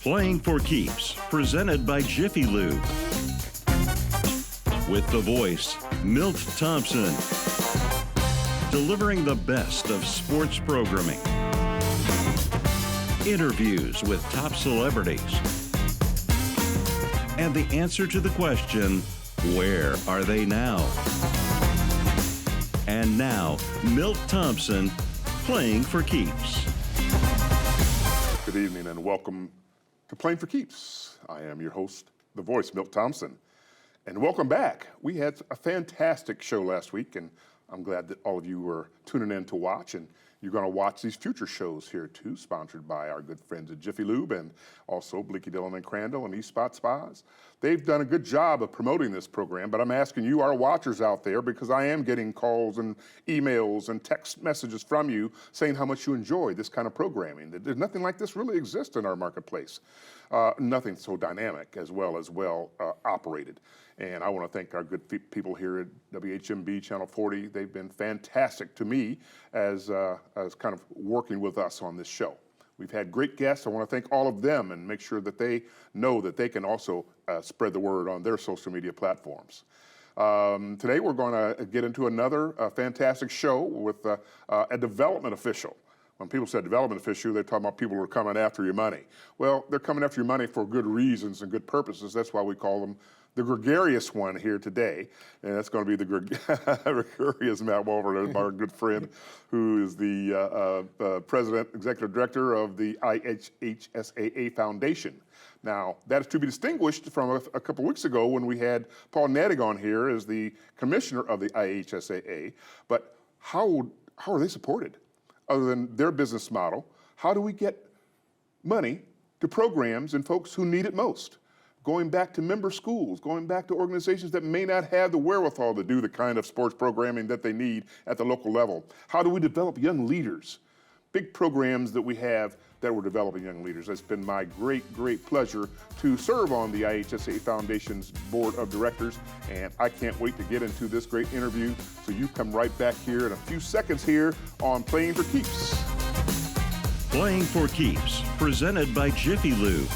Playing for Keeps, presented by Jiffy Lube. With the voice, Milt Thompson. Delivering the best of sports programming. Interviews with top celebrities. And the answer to the question, where are they now? And now, Milt Thompson, Playing for Keeps. Good evening and welcome to Playing for Keeps. I am your host, the voice, Milt Thompson. And welcome back. We had a fantastic show last week, and I'm glad that all of you were tuning in to watch, and you're going to watch these future shows here too, sponsored by our good friends at Jiffy Lube and also Bleaky Dillon and Crandall and East Spot Spas. They've done a good job of promoting this program, but I'm asking you, our watchers out there, because I am getting calls and emails and text messages from you saying how much you enjoy this kind of programming. There's nothing like this really exists in our marketplace. Nothing so dynamic as well operated. And I want to thank our good people here at WHMB Channel 40. They've been fantastic to me as kind of working with us on this show. We've had great guests. I want to thank all of them and make sure that they know that they can also spread the word on their social media platforms. Today we're going to get into another fantastic show with a development official. When people say development official, they're talking about people who are coming after your money. Well, they're coming after your money for good reasons and good purposes. That's why we call them the gregarious one here today, and that's going to be the gregarious Matt Wolfert, our good friend, who is the president, executive director of the IHSAA Foundation. Now, that is to be distinguished from a couple weeks ago when we had Paul Nadig on here as the commissioner of the IHSAA. But how are they supported? Other than their business model, how do we get money to programs and folks who need it most? Going back to member schools, going back to organizations that may not have the wherewithal to do the kind of sports programming that they need at the local level. How do we develop young leaders? Big programs that we have that we're developing young leaders. It's been my great pleasure to serve on the IHSA Foundation's board of directors, and I can't wait to get into this great interview. So you come right back here in a few seconds here on Playing for Keeps. Playing for Keeps, presented by Jiffy Lube.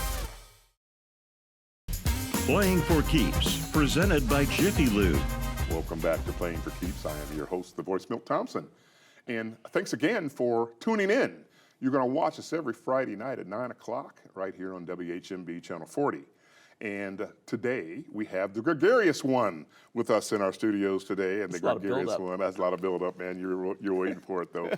Playing for Keeps, presented by Jiffy Lube. Welcome back to Playing for Keeps. I am your host, the voice, Milt Thompson. And thanks again for tuning in. You're going to watch us every Friday night at 9 o'clock right here on WHMB Channel 40. And today we have the gregarious one with us in our studios today. And the gregarious one, that's a lot of build-up, man. You're waiting for it, though.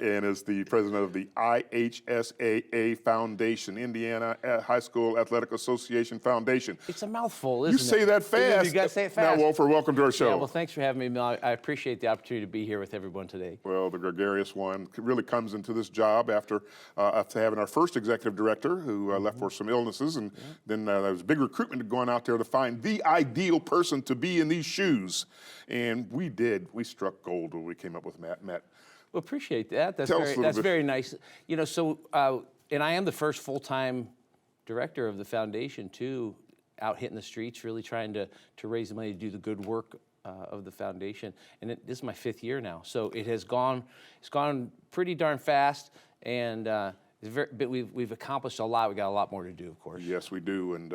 And is the president of the IHSAA Foundation, Indiana High School Athletic Association Foundation. It's a mouthful, isn't it? You say that fast. You got to say it fast. Now, Wolfert, welcome to our show. Yeah, well, thanks for having me, Mel. I appreciate the opportunity to be here with everyone today. Well, the gregarious one really comes into this job after having our first executive director who left for some illnesses, and then there was big recruitment going out there to find the ideal person to be in these shoes. And we did. We struck gold when we came up with Matt. Well, appreciate that. That's very nice. You know, so, and I am the first full-time director of the foundation, too, out hitting the streets, really trying to raise the money to do the good work of the foundation. And this is my 5th year now. So it's gone pretty darn fast, and but we've accomplished a lot. We got a lot more to do, of course. Yes, we do, and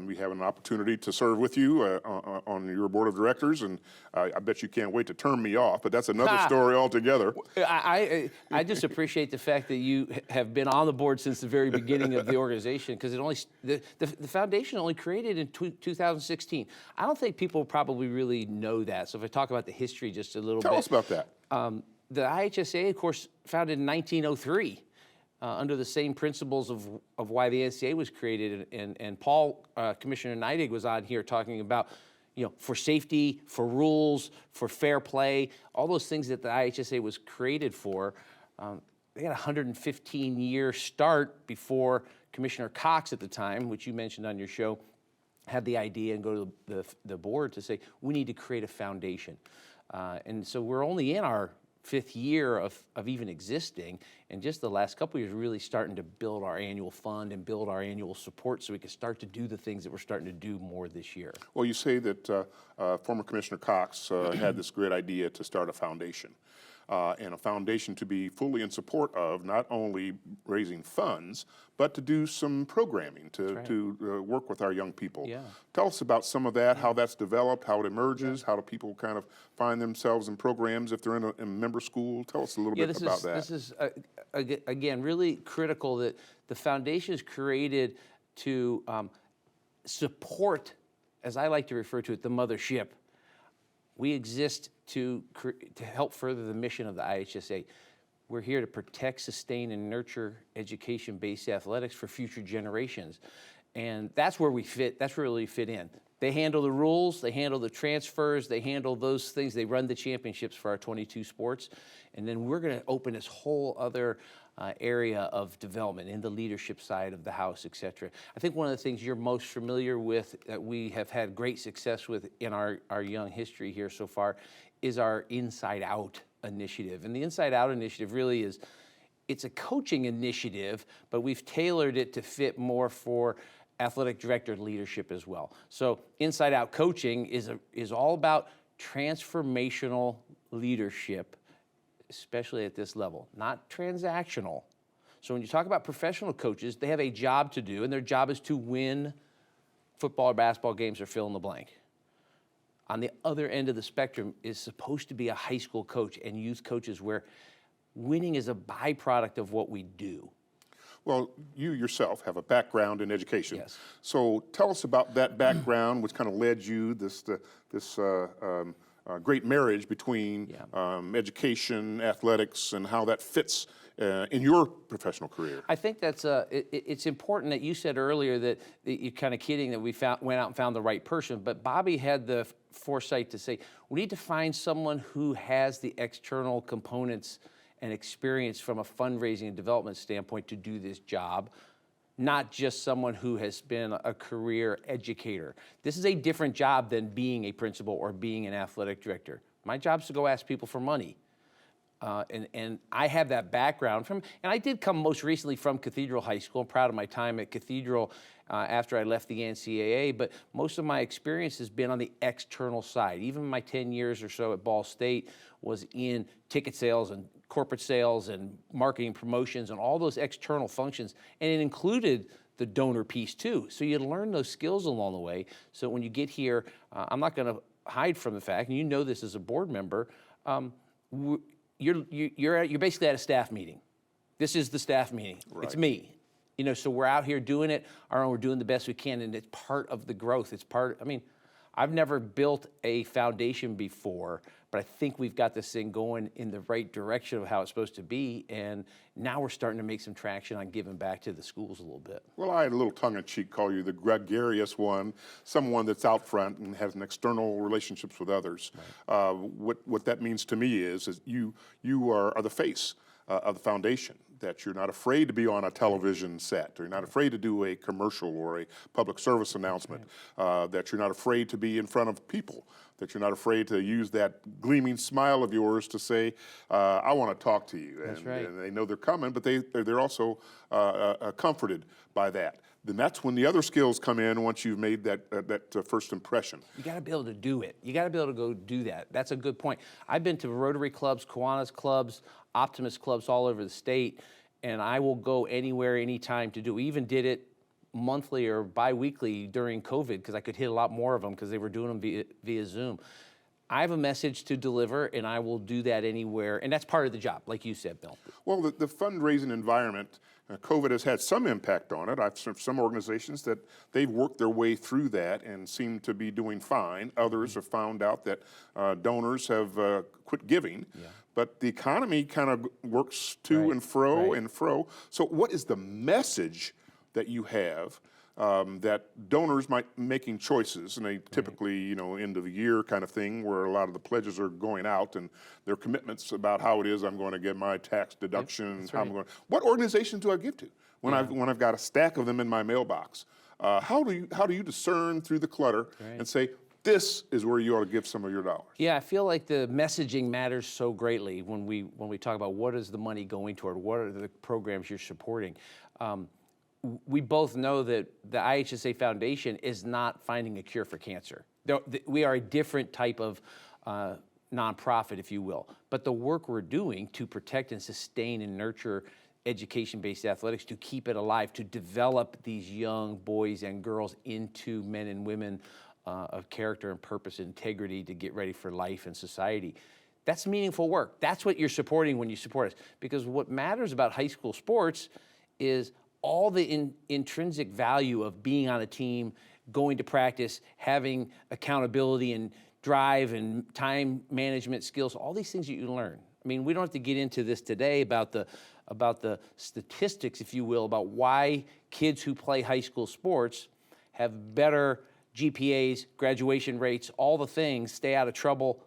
we have an opportunity to serve with you on your board of directors, and I bet you can't wait to turn me off. But that's another story altogether. I just appreciate the fact that you have been on the board since the very beginning of the organization, because the foundation only created in 2016. I don't think people probably really know that. So if I talk about the history just a little bit, tell us about that. The IHSA, of course, founded in 1903. Under the same principles of why the NCAA was created. And Paul, Commissioner Neidig, was on here talking about, you know, for safety, for rules, for fair play, all those things that the IHSA was created for. They had a 115-year start before Commissioner Cox at the time, which you mentioned on your show, had the idea and go to the board to say, we need to create a foundation. And so we're only in our 5th year of even existing, and just the last couple of years really starting to build our annual fund and build our annual support so we can start to do the things that we're starting to do more this year. Well, you say that former Commissioner Cox had this great idea to start a foundation. and a foundation to be fully in support of not only raising funds, but to do some programming to work with our young people. Yeah. Tell us about some of that, how that's developed, how it emerges, how do people kind of find themselves in programs if they're in a member school. Tell us a little bit about that. This is, again, really critical that the foundation is created to support, as I like to refer to it, the mothership. We exist to help further the mission of the IHSA. We're here to protect, sustain, and nurture education-based athletics for future generations. And that's where we fit, that's where we fit in. They handle the rules, they handle the transfers, they handle those things, they run the championships for our 22 sports. And then we're gonna open this whole other area of development in the leadership side of the house, et cetera. I think one of the things you're most familiar with that we have had great success with in our young history here so far is our Inside Out initiative. And the Inside Out initiative really is, it's a coaching initiative, but we've tailored it to fit more for athletic director leadership as well. So Inside Out coaching is all about transformational leadership, especially at this level, not transactional. So when you talk about professional coaches, they have a job to do, and their job is to win football or basketball games or fill in the blank. On the other end of the spectrum is supposed to be a high school coach and youth coaches where winning is a byproduct of what we do. Well, you yourself have a background in education. Yes. So tell us about that background, which kind of led you this great marriage between education, athletics, and how that fits in your professional career. I think that's it's important that you said earlier that you're kind of kidding that we went out and found the right person, but Bobby had the foresight to say we need to find someone who has the external components and experience from a fundraising and development standpoint to do this job, not just someone who has been a career educator. This is a different job than being a principal or being an athletic director. My job is to go ask people for money. And I have that background and I did come most recently from Cathedral High School. I'm proud of my time at Cathedral after I left the NCAA, but most of my experience has been on the external side. Even my 10 years or so at Ball State was in ticket sales and corporate sales and marketing promotions and all those external functions, and it included the donor piece too. So you learn those skills along the way. So when you get here, I'm not going to hide from the fact, and you know this as a board member, you're basically at a staff meeting. This is the staff meeting. Right. It's me. You know, so we're out here doing it. We're doing the best we can, and it's part of the growth. It's part. I mean, I've never built a foundation before, but I think we've got this thing going in the right direction of how it's supposed to be, and now we're starting to make some traction on giving back to the schools a little bit. Well, I had a little tongue-in-cheek call you the gregarious one, someone that's out front and has an external relationships with others. Right. What that means to me is you are the face of the foundation, that you're not afraid to be on a television set, or you're not afraid to do a commercial or a public service announcement, that you're not afraid to be in front of people, that you're not afraid to use that gleaming smile of yours to say, I want to talk to you. And they know they're coming, but they're also comforted by that. Then that's when the other skills come in once you've made that first impression. You got to be able to do it. You got to be able to go do that. That's a good point. I've been to Rotary clubs, Kiwanis clubs, Optimist clubs all over the state, and I will go anywhere, anytime to do. We even did it monthly or bi-weekly during COVID because I could hit a lot more of them because they were doing them via Zoom. I have a message to deliver, and I will do that anywhere, and that's part of the job, like you said, Bill. Well, the fundraising environment, COVID has had some impact on it. I've seen some organizations that they've worked their way through that and seem to be doing fine. Others have found out that donors have quit giving. Yeah. But the economy kind of works to and fro and fro. So what is the message that you have that donors might making choices, and they typically, you know, end of the year kind of thing where a lot of the pledges are going out and their commitments about how it is I'm going to get my tax deductions, how I'm going. What organizations do I give to when I've got a stack of them in my mailbox? How do you discern through the clutter and say, this is where you ought to give some of your dollars? Yeah, I feel like the messaging matters so greatly when we talk about what is the money going toward, what are the programs you're supporting. We both know that the IHSA Foundation is not finding a cure for cancer. We are a different type of nonprofit, if you will. But the work we're doing to protect and sustain and nurture education-based athletics, to keep it alive, to develop these young boys and girls into men and women of character and purpose and integrity to get ready for life and society. That's meaningful work. That's what you're supporting when you support us. Because what matters about high school sports is all the intrinsic value of being on a team, going to practice, having accountability and drive and time management skills, all these things that you learn. I mean, we don't have to get into this today about the statistics, if you will, about why kids who play high school sports have better GPAs, graduation rates, all the things, stay out of trouble.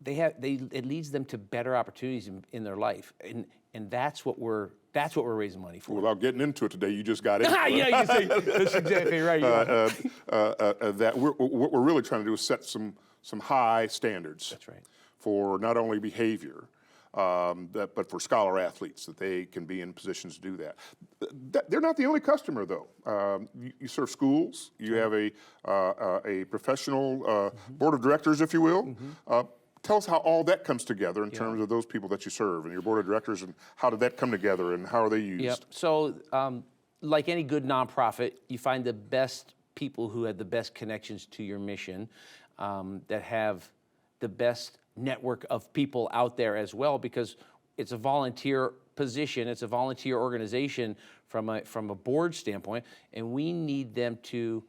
It leads them to better opportunities in their life, and that's what we're raising money for. Without getting into it today, you just got into it. Yeah, you say that's exactly right. That what we're really trying to do is set some high standards. That's right. For not only behavior, but for scholar athletes, that they can be in positions to do that. They're not the only customer, though. You serve schools. You have a professional board of directors, if you will. Tell us how all that comes together in terms of those people that you serve and your board of directors, and how did that come together and how are they used? Yep. So, like any good nonprofit, you find the best people who have the best connections to your mission, that have the best network of people out there as well, because it's a volunteer position, it's a volunteer organization from a board standpoint, and we need them to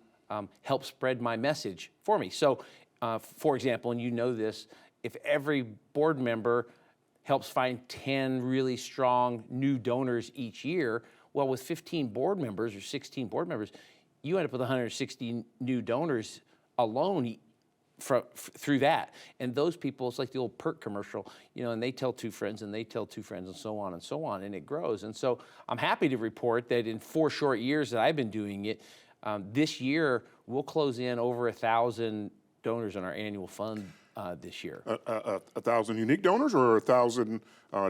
help spread my message for me. So, for example, and you know this, if every board member helps find 10 really strong new donors each year, well, with 15 board members or 16 board members, you end up with 160 new donors alone through that. And those people, it's like the old Perk commercial, and they tell two friends and they tell two friends and so on, and it grows. And so I'm happy to report that in 4 short years that I've been doing it, this year we'll close in over 1,000 donors on our annual fund this year. 1,000 unique donors, or 1,000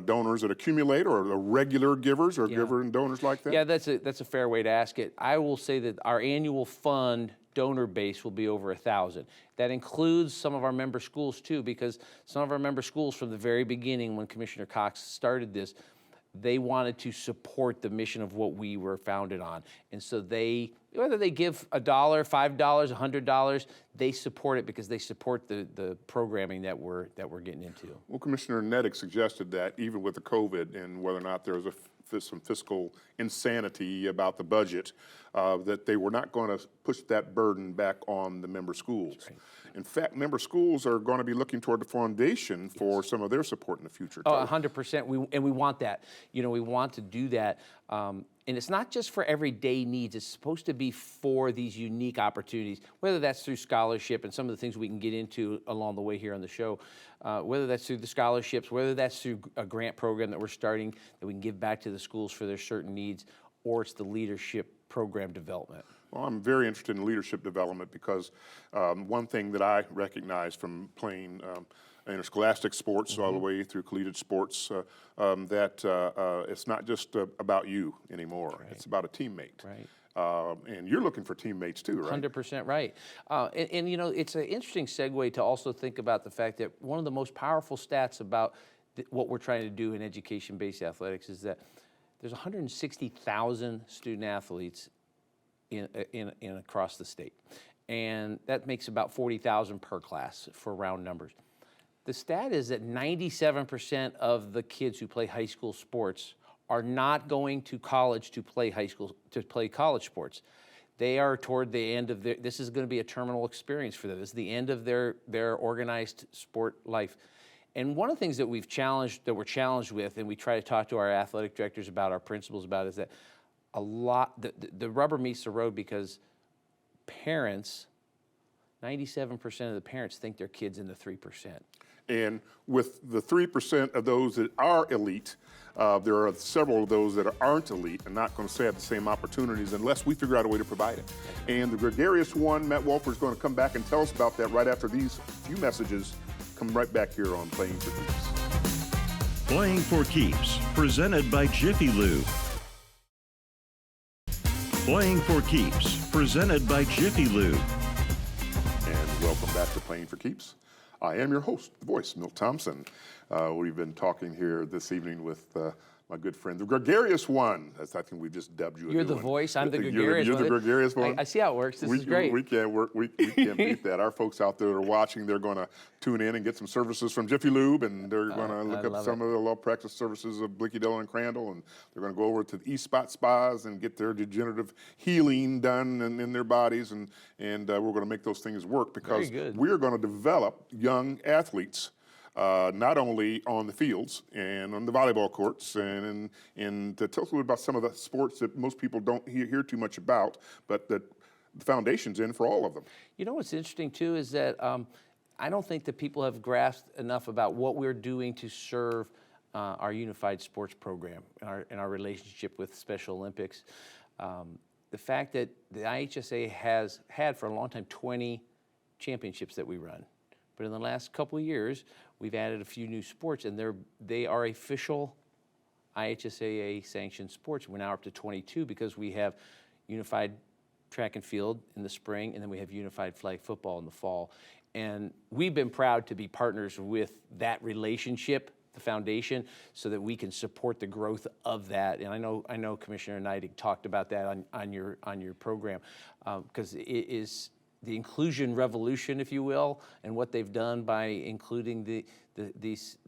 donors that accumulate, or the regular givers, or giver and donors like that? Yeah, that's a fair way to ask it. I will say that our annual fund donor base will be over 1,000. That includes some of our member schools too, because some of our member schools from the very beginning, when Commissioner Cox started this, they wanted to support the mission of what we were founded on. And so whether they give $1, $5, $100, they support it because they support the programming that we're getting into. Well, Commissioner Nedig suggested that even with the COVID and whether or not there was some fiscal insanity about the budget, that they were not going to push that burden back on the member schools. Right. In fact, member schools are going to be looking toward the foundation for some of their support in the future. Oh, 100%. We want that. We want to do that. And it's not just for everyday needs. It's supposed to be for these unique opportunities, whether that's through scholarship and some of the things we can get into along the way here on the show, whether that's through the scholarships, whether that's through a grant program that we're starting that we can give back to the schools for their certain needs, or it's the leadership program development. Well, I'm very interested in leadership development because one thing that I recognize from playing interscholastic sports all the way through collegiate sports, that it's not just about you anymore. Right. It's about a teammate. Right. And you're looking for teammates too, right? 100% right. And it's an interesting segue to also think about the fact that one of the most powerful stats about what we're trying to do in education-based athletics is that there's 160,000 student athletes in across the state, and that makes about 40,000 per class for round numbers. The stat is that 97% of the kids who play high school sports are not going to college to play college sports. They are toward the end of this is going to be a terminal experience for them. This is the end of their organized sport life. And one of the things that we're challenged with, and we try to talk to our athletic directors about, our principals about, is that the rubber meets the road because parents, 97% of the parents think their kid's in the 3%. And with the 3% of those that are elite, there are several of those that aren't elite and not going to have the same opportunities unless we figure out a way to provide it. And the gregarious one, Matt Wolfert, is going to come back and tell us about that right after these few messages. Come right back here on Playing for Keeps. Playing for Keeps, presented by Jiffy Lube. Playing for Keeps, presented by Jiffy Lube. And welcome back to Playing for Keeps. I am your host, the voice, Milt Thompson. We've been talking here this evening with my good friend, the gregarious one. That's, I think we just dubbed you. You're the voice, I'm the gregarious one. You're the gregarious one. I see how it works. This is great. We can't beat that. Our folks out there are watching. They're going to tune in and get some services from Jiffy Lube, and they're going to look up some of the law practice services of Blicky, Dillon, and Crandall, and they're going to go over to the East Spot Spas and get their degenerative healing done in their bodies, and we're going to make those things work because we're going to develop young athletes. Not only on the fields and on the volleyball courts, and to tell us a little about some of the sports that most people don't hear too much about, but that the foundation's in for all of them. You know what's interesting too is that I don't think that people have grasped enough about what we're doing to serve our unified sports program and our relationship with Special Olympics. The fact that the IHSA has had for a long time 20 championships that we run. But in the last couple of years, we've added a few new sports, and they are official IHSAA sanctioned sports. We're now up to 22 because we have unified track and field in the spring, and then we have unified flag football in the fall. And we've been proud to be partners with that relationship, the foundation, so that we can support the growth of that. And I know Commissioner Neidig talked about that on your program, because it is the inclusion revolution, if you will, and what they've done by including these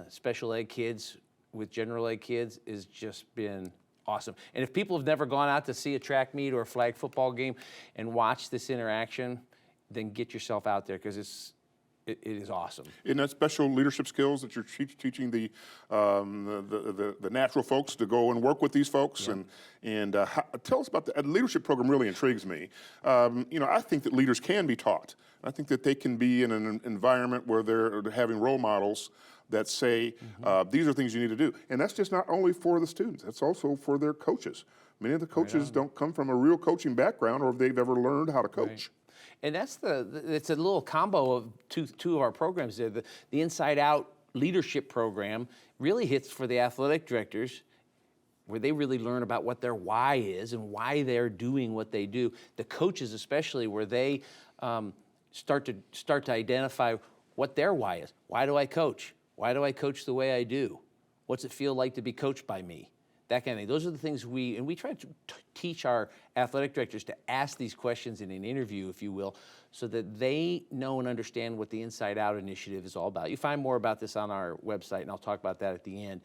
special ed kids with general ed kids has just been awesome. And if people have never gone out to see a track meet or a flag football game and watch this interaction, then get yourself out there because it is awesome. Isn't that special leadership skills that you're teaching the natural folks to go and work with these folks? Yeah. And tell us about the leadership program. Really intrigues me. I think that leaders can be taught. I think that they can be in an environment where they're having role models that say, these are things you need to do. And that's just not only for the students, that's also for their coaches. Many of the coaches don't come from a real coaching background or if they've ever learned how to coach. Right. And it's a little combo of two of our programs there. The Inside Out leadership program really hits for the athletic directors, where they really learn about what their why is and why they're doing what they do. The coaches especially, where they start to identify what their why is. Why do I coach? Why do I coach the way I do? What's it feel like to be coached by me? That kind of thing. Those are the things we try to teach our athletic directors to ask these questions in an interview, if you will, so that they know and understand what the Inside Out initiative is all about. You find more about this on our website, and I'll talk about that at the end,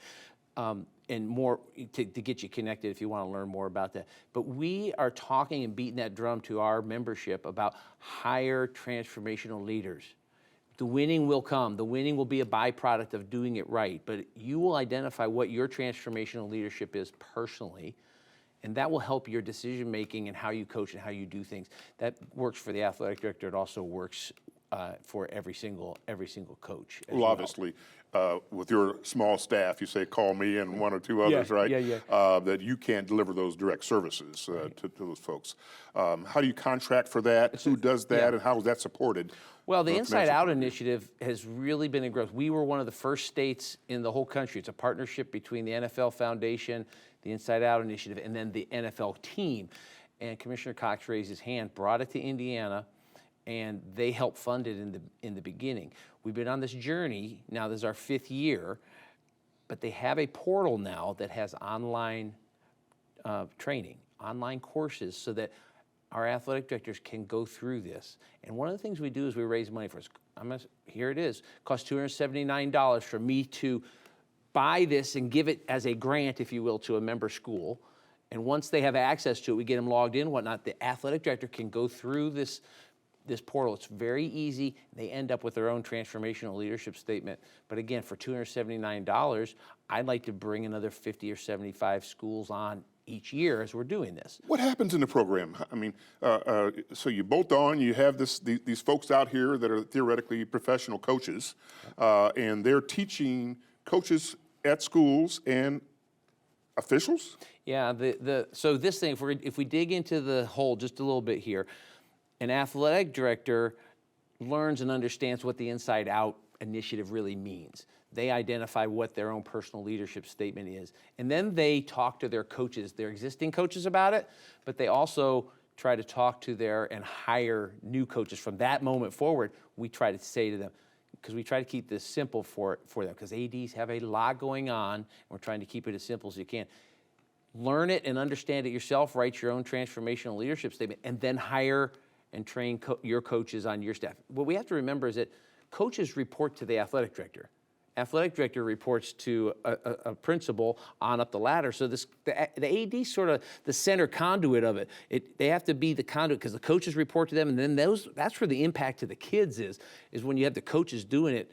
and more to get you connected if you want to learn more about that. But we are talking and beating that drum to our membership about hire transformational leaders. The winning will come. The winning will be a byproduct of doing it right. But you will identify what your transformational leadership is personally, and that will help your decision making and how you coach and how you do things. That works for the athletic director. It also works for every single coach. Well, obviously, with your small staff, you say call me and one or two others, right? Yeah. That you can't deliver those direct services to those folks. How do you contract for that? Who does that, and how is that supported? Well, the Inside Out initiative has really been in growth. We were one of the first states in the whole country. It's a partnership between the NFL Foundation, the Inside Out initiative, and then the NFL team. And Commissioner Cox raised his hand, brought it to Indiana, and they helped fund it in the beginning. We've been on this journey. Now this is our 5th year, but they have a portal now that has online training, online courses, so that our athletic directors can go through this. And one of the things we do is we raise money for us. Here it is. It costs $279 for me to buy this and give it as a grant, if you will, to a member school. And once they have access to it, we get them logged in and whatnot. The athletic director can go through this portal. It's very easy. They end up with their own transformational leadership statement. But again, for $279, I'd like to bring another 50 or 75 schools on each year as we're doing this. What happens in the program? I mean, so you bolt on, you have these folks out here that are theoretically professional coaches, and they're teaching coaches at schools and officials? Yeah, so this thing, if we dig into the hole just a little bit here, an athletic director learns and understands what the Inside Out initiative really means. They identify what their own personal leadership statement is. And then they talk to their coaches, their existing coaches about it, but they also try to talk to and hire new coaches. From that moment forward, we try to say to them, because we try to keep this simple for them, because ADs have a lot going on, and we're trying to keep it as simple as you can. Learn it and understand it yourself, write your own transformational leadership statement, and then hire and train your coaches on your staff. What we have to remember is that coaches report to the athletic director. Athletic director reports to a principal on up the ladder. So the AD sort of the center conduit of it. They have to be the conduit because the coaches report to them, and then that's where the impact to the kids is when you have the coaches doing it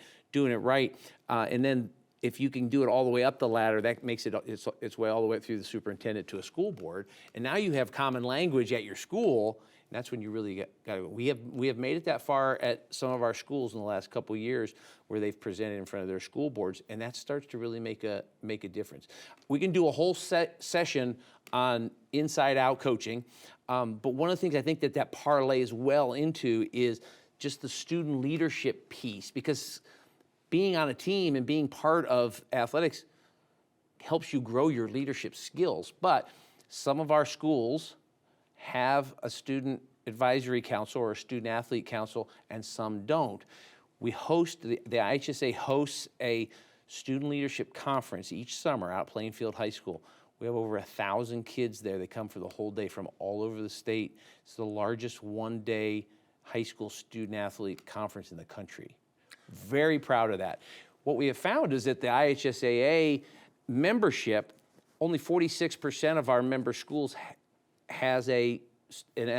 right. And then if you can do it all the way up the ladder, that makes its way all the way through the superintendent to a school board. And now you have common language at your school. And that's when you really got to go. We have made it that far at some of our schools in the last couple of years where they've presented in front of their school boards, and that starts to really make a difference. We can do a whole session on inside-out coaching, but one of the things I think that parlays well into is just the student leadership piece, because being on a team and being part of athletics helps you grow your leadership skills. But some of our schools have a student advisory council or a student athlete council, and some don't. We host, the IHSA hosts a student leadership conference each summer out at Plainfield High School. We have over 1,000 kids there. They come for the whole day from all over the state. It's the largest one-day high school student athlete conference in the country. Very proud of that. What we have found is that the IHSAA membership, only 46% of our member schools has an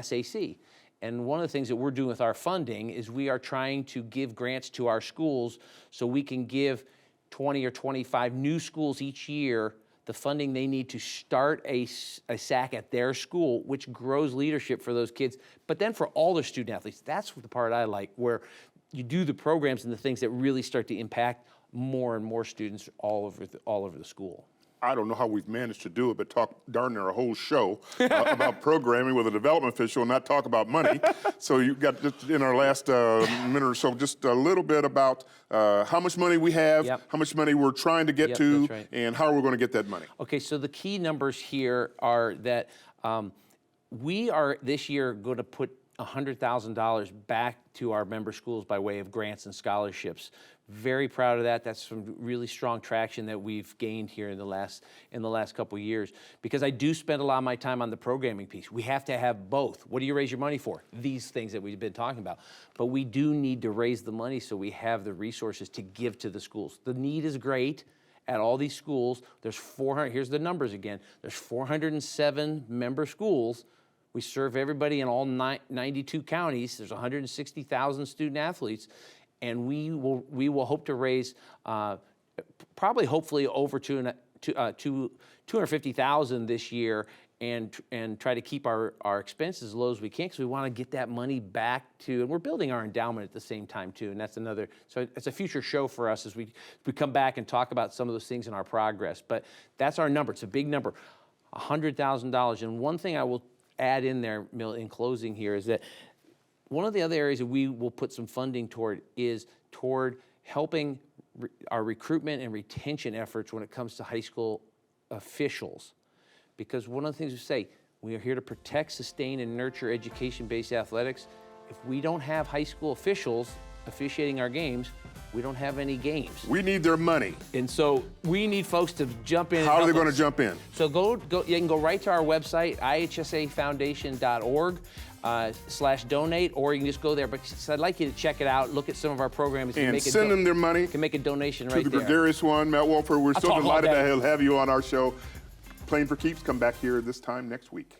SAC. And one of the things that we're doing with our funding is we are trying to give grants to our schools so we can give 20 or 25 new schools each year the funding they need to start a SAC at their school, which grows leadership for those kids. But then for all their student athletes, that's the part I like, where you do the programs and the things that really start to impact more and more students all over the school. I don't know how we've managed to do it, but talk darn near a whole show about programming with a development official and not talk about money. So you got just in our last minute or so, just a little bit about how much money we have, how much money we're trying to get to, right, and how we're going to get that money. Okay, so the key numbers here are that we are this year going to put $100,000 back to our member schools by way of grants and scholarships. Very proud of that. That's some really strong traction that we've gained here in the last couple of years, because I do spend a lot of my time on the programming piece. We have to have both. What do you raise your money for? These things that we've been talking about. But we do need to raise the money so we have the resources to give to the schools. The need is great at all these schools. There's 400, here's the numbers again. There's 407 member schools. We serve everybody in all 92 counties. There's 160,000 student athletes, and we will hope to raise hopefully over 250,000 this year, and try to keep our expenses as low as we can, because we want to get that money back to, and we're building our endowment at the same time too, and that's another, so it's a future show for us as we come back and talk about some of those things in our progress. But that's our number. It's a big number, $100,000. And one thing I will add in there, Milt, in closing here, is that one of the other areas that we will put some funding toward is toward helping our recruitment and retention efforts when it comes to high school officials. Because one of the things we say, we are here to protect, sustain, and nurture education-based athletics. If we don't have high school officials officiating our games, we don't have any games. We need their money. And so we need folks to jump in. How are they going to jump in? So you can go right to our website, ihsafoundation.org/donate, or you can just go there. But I'd like you to check it out, look at some of our programs. And send them their money. You can make a donation right there. To the there. gregarious one, Matt Wolfert, we're so delighted to have you on our show. Playing for Keeps, come back here this time next week.